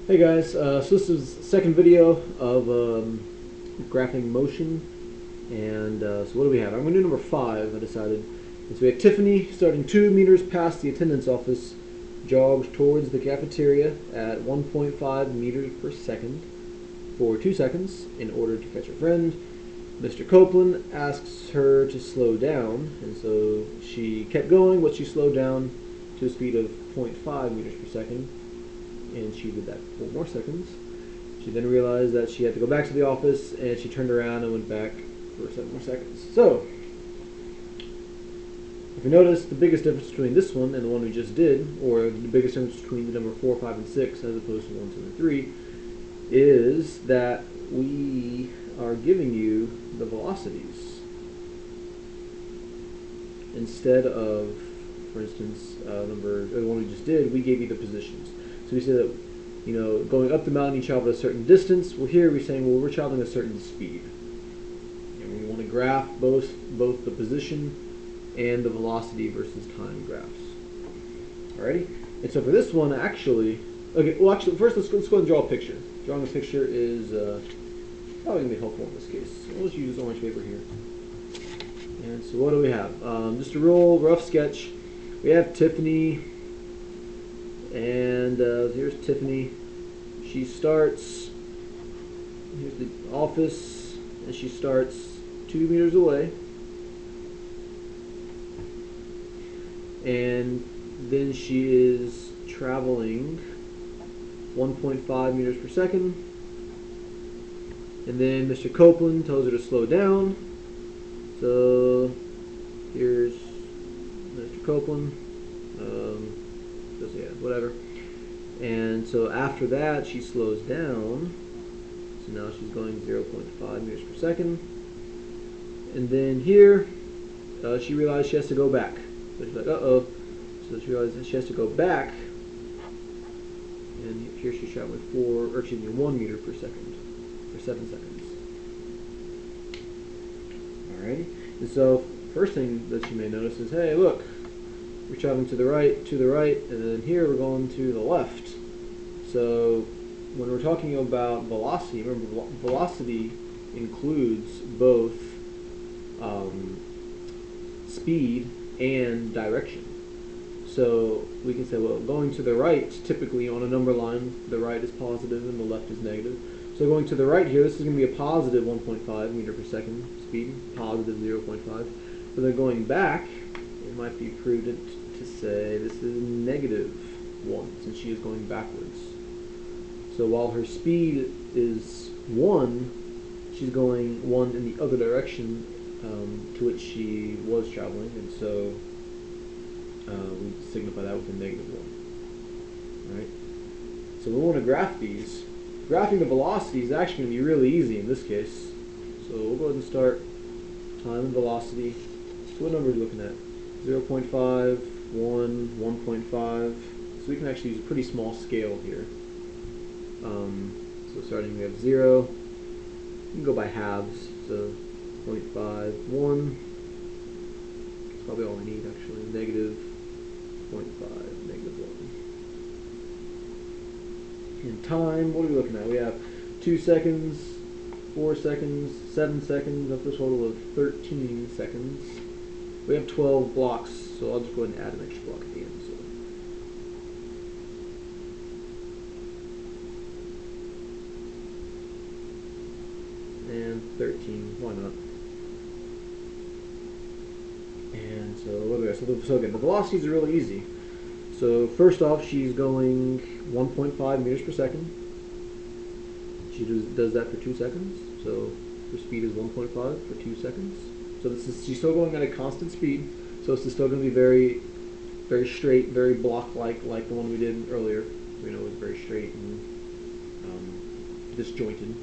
Hey guys, so this is the second video of graphing motion, and so what do we have? I'm going to do number 5, I decided. And so we have Tiffany starting 2 meters past the attendance office, jogs towards the cafeteria at 1.5 meters per second for 2 seconds in order to catch her friend. Mr. Copeland asks her to slow down, and so she kept going, but she slowed down to a speed of 0.5 meters per second. And she did that for 4 more seconds. She then realized that she had to go back to the office, and she turned around and went back for 7 more seconds. So, if you notice, the biggest difference between this one and the one we just did, or the biggest difference between the number 4, 5, and 6 as opposed to 1, 2, and 3, is that we are giving you the velocities instead of, for instance, the one we just did, we gave you the positions. So we said that, you know, going up the mountain you travel a certain distance. Well, here we're saying, well, we're traveling a certain speed. And we want to graph both the position and the velocity versus time graphs. Alrighty? And so for this one, actually, first let's go ahead and draw a picture. Drawing a picture is probably going to be helpful in this case. So we'll just use orange paper here. And so what do we have? Just a real rough sketch. We have Tiffany. And here's Tiffany. She starts, here's the office, and she starts 2 meters away. And then she is traveling 1.5 meters per second. And then Mr. Copeland tells her to slow down. So here's Mr. Copeland. Yeah, whatever. And so after that, she slows down. So now she's going 0.5 meters per second. And then here, she realized she has to go back. So she's like, uh-oh. So she realizes she has to go back. And here she's traveling 1 meter per second for 7 seconds. Alrighty. And so first thing that you may notice is, hey, look. We're traveling to the right, and then here we're going to the left. So when we're talking about velocity, remember velocity includes both speed and direction. So we can say, well, going to the right, typically on a number line, the right is positive and the left is negative. So going to the right here, this is going to be a positive 1.5 meter per second speed, positive 0.5. But then going back, it might be prudent to say this is negative 1, since she is going backwards. So while her speed is 1, she's going 1 in the other direction to which she was traveling, and so we signify that with a negative 1. Right? So we want to graph these. Graphing the velocity is actually going to be really easy in this case. So we'll go ahead and start time and velocity. So what number are we looking at? 0.5, 1, 1.5. So we can actually use a pretty small scale here. So starting we have 0. You can go by halves. So 0.5, 1. That's probably all I need actually. Negative 0.5, negative 1. In time, what are we looking at? We have 2 seconds, 4 seconds, 7 seconds, up to a total of 13 seconds. We have 12 blocks, so I'll just go ahead and add an extra block at the end. So. And 13, why not? And so what do we have? So again, the velocities are really easy. So first off, she's going 1.5 meters per second. She does that for 2 seconds. So her speed is 1.5 for 2 seconds. So she's still going at a constant speed. So it's still going to be very, very straight, very block-like, like the one we did earlier. We know it was very straight and disjointed.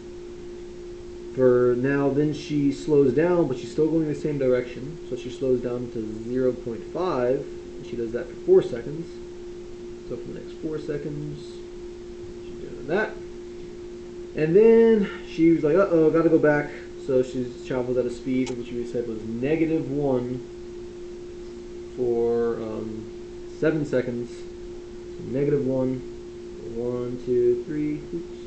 For now, then she slows down, but she's still going in the same direction. So she slows down to 0.5, and she does that for 4 seconds. So for the next 4 seconds, she's doing that. And then she was like, uh-oh, got to go back. So she's traveled at a speed, which we said was negative 1 for 7 seconds. So negative 1 1, 2, 3, oops,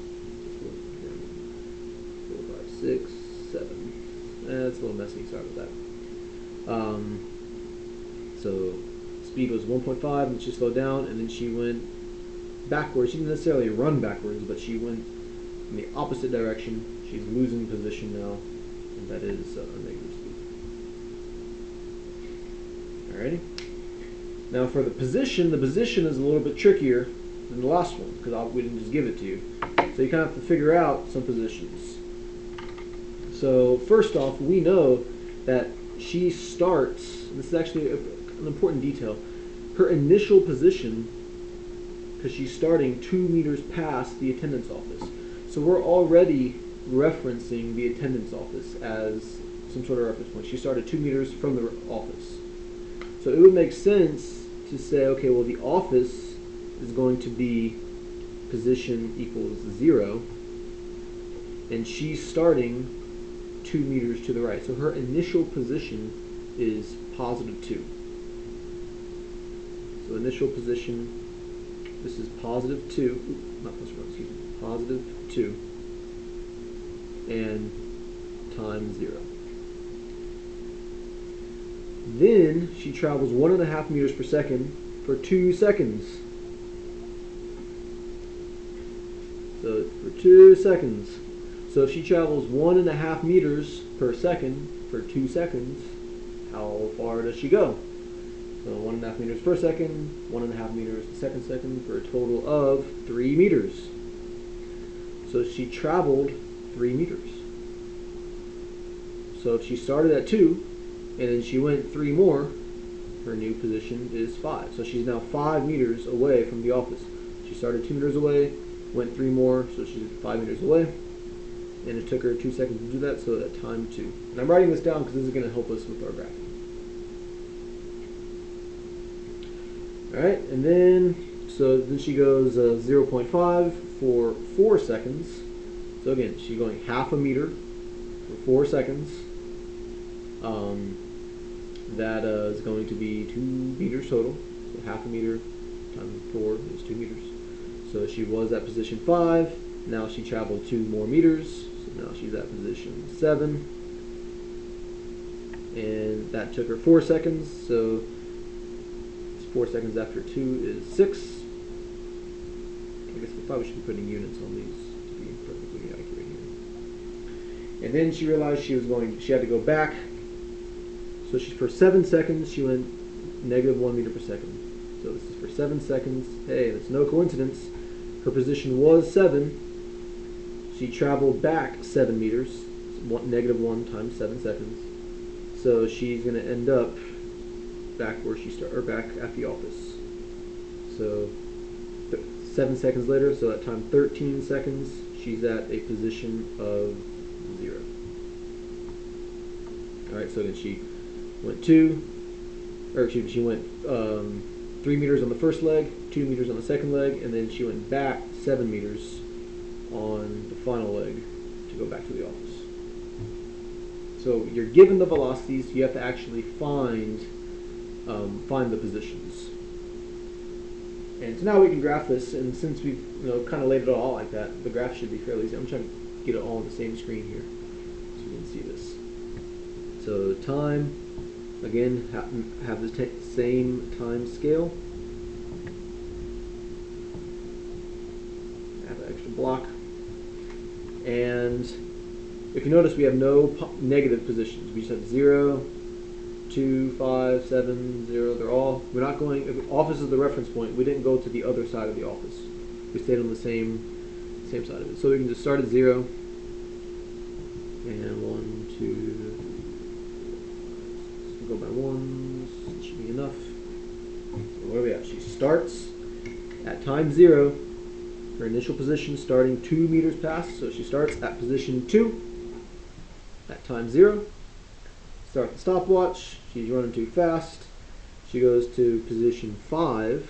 4, 5, 6, 7. That's a little messy, sorry about that. So speed was 1.5, and she slowed down, and then she went backwards. She didn't necessarily run backwards, but she went in the opposite direction. She's losing position now, and that is negative speed. Alrighty. Now for the position is a little bit trickier than the last one, because we didn't just give it to you. So you kind of have to figure out some positions. So first off, we know that she starts, and this is actually an important detail, her initial position, because she's starting 2 meters past the attendance office. So we're already referencing the attendance office as some sort of reference point. She started 2 meters from the office. So it would make sense to say, okay, well, the office is going to be position equals 0, and she's starting 2 meters to the right. So her initial position is positive 2. So initial position, this is positive 2, not plus 1, excuse me, positive 2, and times 0. Then she travels 1.5 meters per second for 2 seconds. So for 2 seconds. So if she travels 1.5 meters per second for 2 seconds, how far does she go? So 1.5 meters per second, 1.5 meters a second for a total of 3 meters. So she traveled 3 meters. So if she started at 2, and then she went 3 more, her new position is 5. So she's now 5 meters away from the office. She started 2 meters away, went 3 more, so she's 5 meters away. And it took her 2 seconds to do that, so at time 2. And I'm writing this down because this is going to help us with our graphing. Alright, and then, so then she goes 0.5 for 4 seconds. So again, she's going half a meter for 4 seconds. That is going to be 2 meters total. So half a meter times 4 is 2 meters. So she was at position 5. Now she traveled 2 more meters. So now she's at position 7. And that took her 4 seconds. So 4 seconds after 2 is 6. I guess we probably should be putting units on these to be perfectly accurate here. And then she realized she had to go back. So for 7 seconds, she went negative 1 meter per second. So this is for 7 seconds. Hey, that's no coincidence. Her position was 7. She traveled back 7 meters. Negative 1 times 7 seconds. So she's going to end up back where she started, or back at the office. So 7 seconds later, so at time 13 seconds, she's at a position of 0. Alright, so then she went she went 3 meters on the first leg, 2 meters on the second leg, and then she went back 7 meters on the final leg to go back to the office. So you're given the velocities, you have to actually find the positions. And so now we can graph this, and since we've kind of laid it all out like that, the graph should be fairly easy. I'm trying to get it all on the same screen here so you can see this. So time, again, have the same time scale. Have an extra block. And if you notice, we have no negative positions. We just have 0, 2, 5, 7, 0. We're not going, if office is the reference point, we didn't go to the other side of the office. We stayed on the same side of it. So we can just start at 0. And 1, 2, go by ones, it should be enough. So what are we at? She starts at time 0, her initial position starting 2 meters past, so she starts at position 2 at time 0. Start the stopwatch, she's running too fast. She goes to position 5,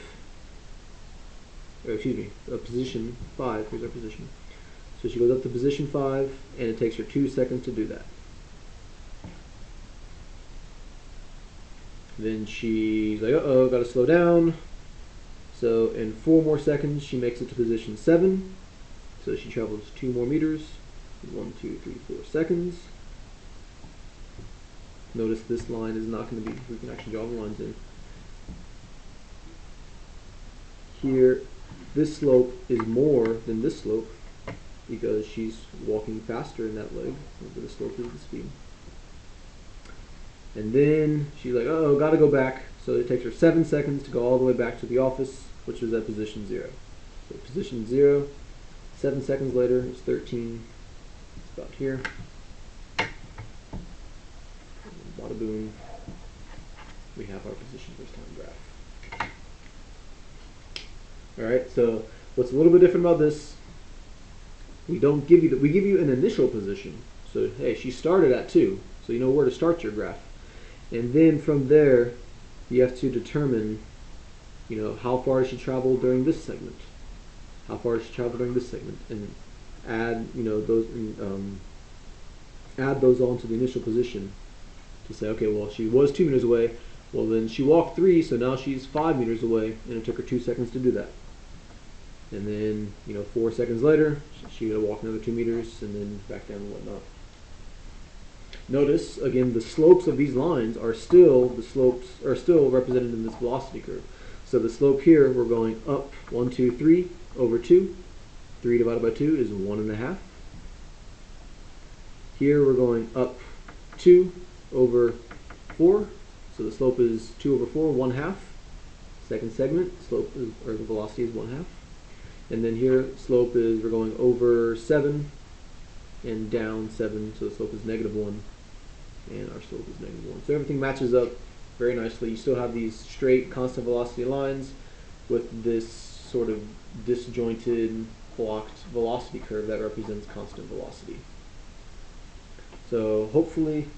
or excuse me, position 5, here's our position. So she goes up to position 5, and it takes her 2 seconds to do that. Then she's like, uh-oh, gotta slow down. So in 4 more seconds, she makes it to position 7. So she travels 2 more meters. 1, 2, 3, 4 seconds. Notice this line is not going to be, we can actually draw the lines in. Here, this slope is more than this slope because she's walking faster in that leg, whatever the slope is the speed. And then she's like, oh, gotta go back. So it takes her 7 seconds to go all the way back to the office, which was at position 0. So position 0, 7 seconds later, it's 13. It's about here. Bada boom. We have our position first time graph. Alright, so what's a little bit different about this, we don't give you we give you an initial position. So hey, she started at 2, so you know where to start your graph. And then from there, you have to determine, how far does she travel during this segment? How far does she travel during this segment? And add, add those on to the initial position to say, okay, well, she was 2 meters away. Well, then she walked 3, so now she's 5 meters away, and it took her 2 seconds to do that. And then, 4 seconds later, she got to walk another 2 meters, and then back down and whatnot. Notice, again, the slopes of these lines are still, represented in this velocity curve. So the slope here, we're going up 1, 2, 3 over 2. 3 divided by 2 is 1.5. Here we're going up 2 over 4. So the slope is 2 over 4, 1/2. Second segment, slope is, or the velocity is 1/2. And then here, slope is, we're going over 7 and down 7, so the slope is -1, and our slope is -1. So everything matches up very nicely. You still have these straight, constant velocity lines with this sort of disjointed, blocked velocity curve that represents constant velocity. So hopefully,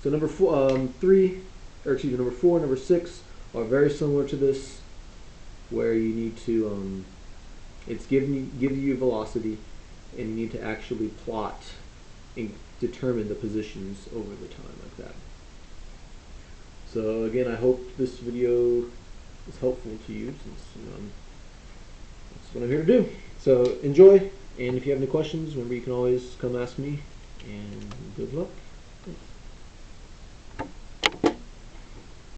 so number 4, number 4, number 6 are very similar to this, where you need to, it's giving you velocity, and you need to actually plot and determine the positions over the time like that. So again, I hope this video is helpful to you, since that's what I'm here to do. So enjoy, and if you have any questions, remember you can always come ask me, and good luck.